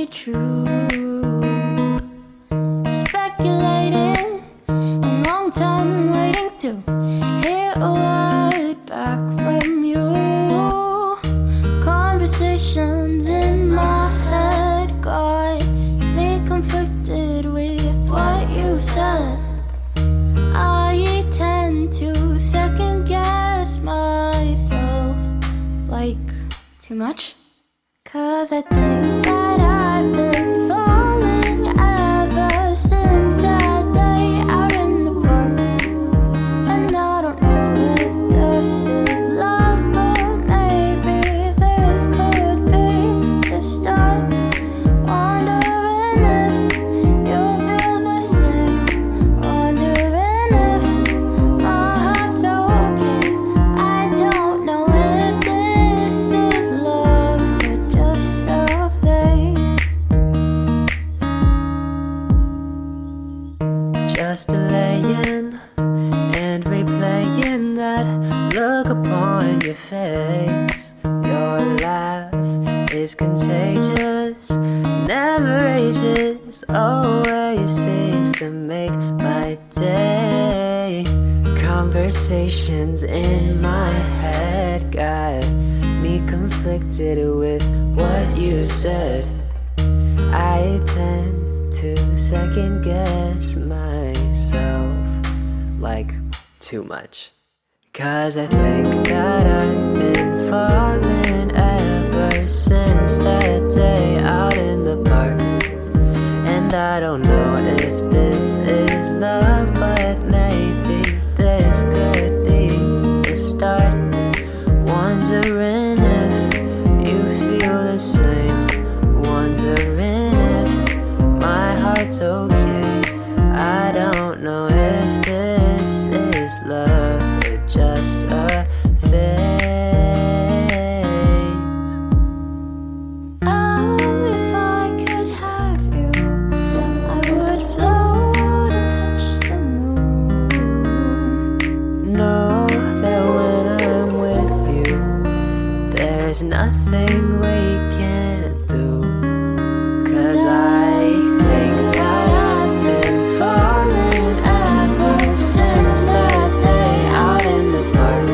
be true. Speculating, a long time waiting to hear a word back from you. Conversations in my head got me conflicted with what you said. I tend to second guess myself, like too much. 'Cause I think that I've been falling ever since that day out in the park. And I don't know if this is love, but maybe this could be the start. Wondering if you feel the same. Wondering if my heart's okay. I don't know if this is love or just a phase. Just delaying and replaying that look upon your face. Your laugh is contagious, never ages, always seems to make my day. Conversations in my head got me conflicted with what you said. I tend to second guess myself, like too much. 'Cause I think that I've been falling ever since that day out in the park. And I don't know if this is love, but maybe this could be the start. Wondering if you feel the same. Wondering if my heart's okay. I don't know if this is love or just a phase. Oh, if I could have you, I would float and touch the moon. Know that when I'm with you, there's nothing we can't do. 'Cause I think that I've been falling ever since that day out in the park.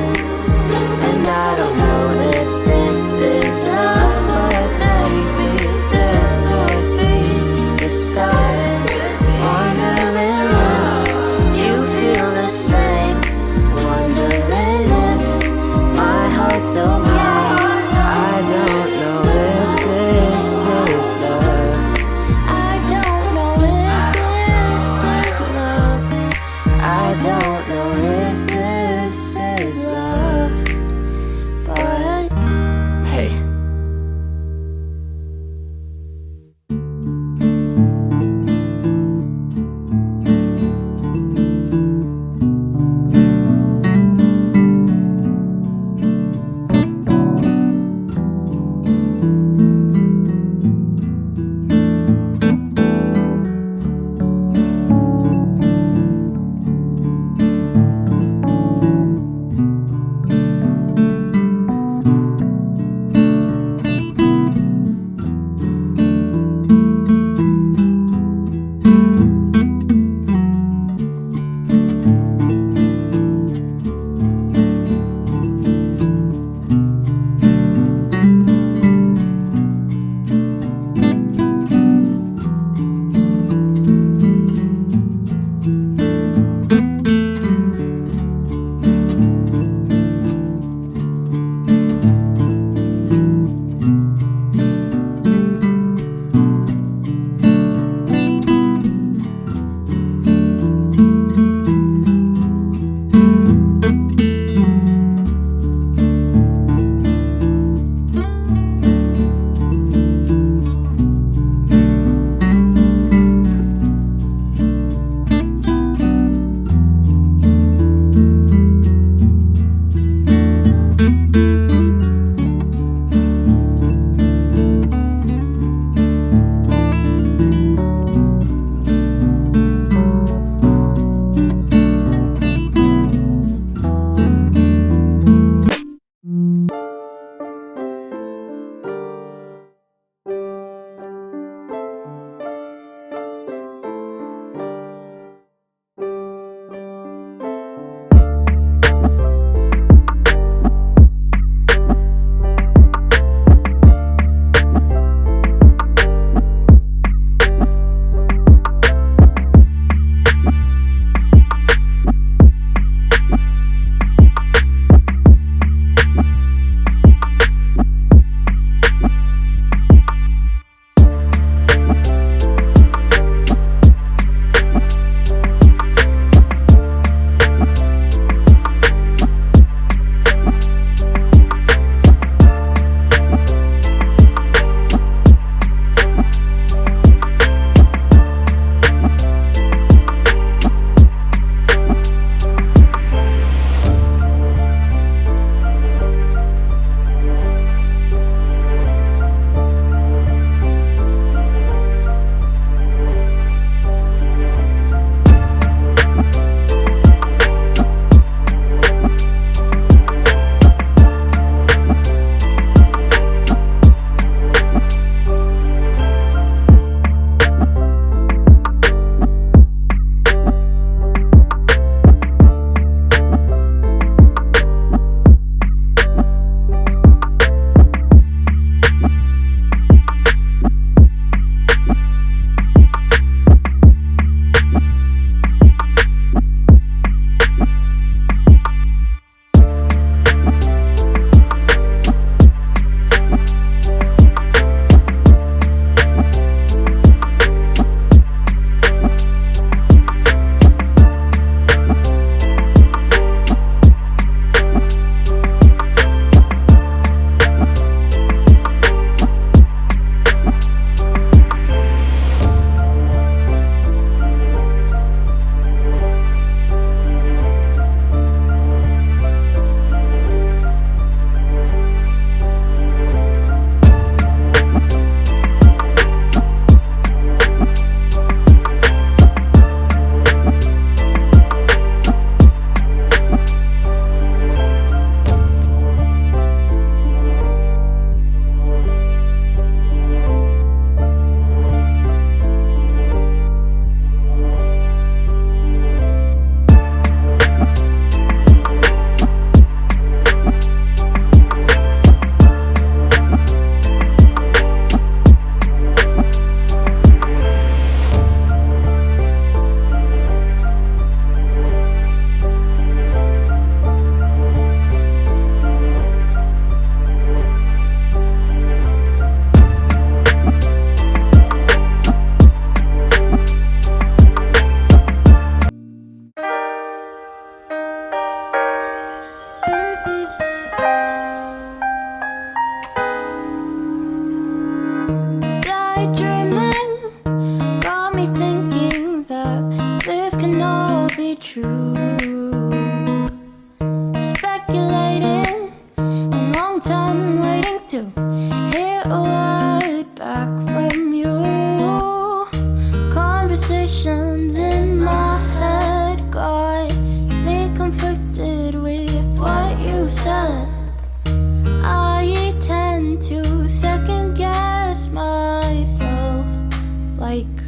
like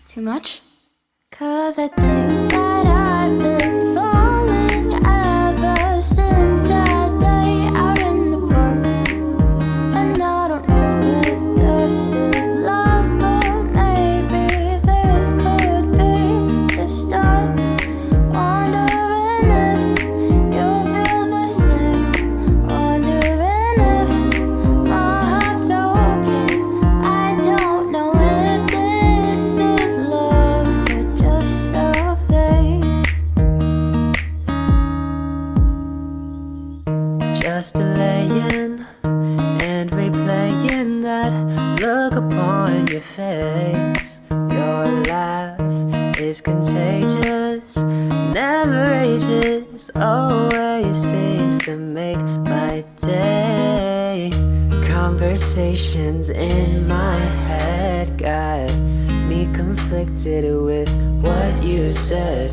too much? 'Cause I think that I've been falling ever since that day out in the park. And I don't know if this is love, but maybe this could be the start. Wondering if you feel the same. Wondering if my heart's okay. I don't know if this is love or just a phase. Just delaying and replaying that look upon your face. Your laugh is contagious, never ages, always seems to make my day. Conversations in my head got me conflicted with what you said.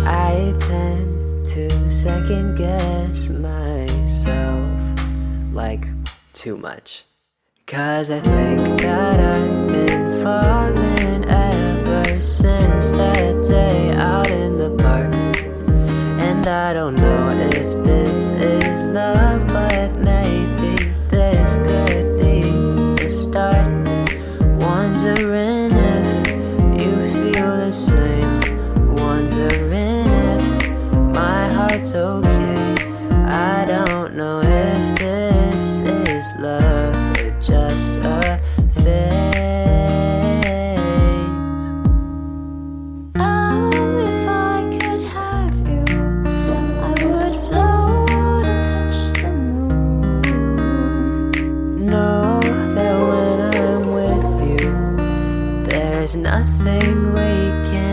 I tend to second guess myself like too much. 'Cause I think that I've been falling ever since that day out in the park. And I don't know if this is love, but maybe this could be the start. Wondering if you feel the same. Wondering if my heart's okay. I don't know if this is love or just a phase. Oh, if I could have you, I would float and touch the moon. Know that when I'm with you, there's nothing we can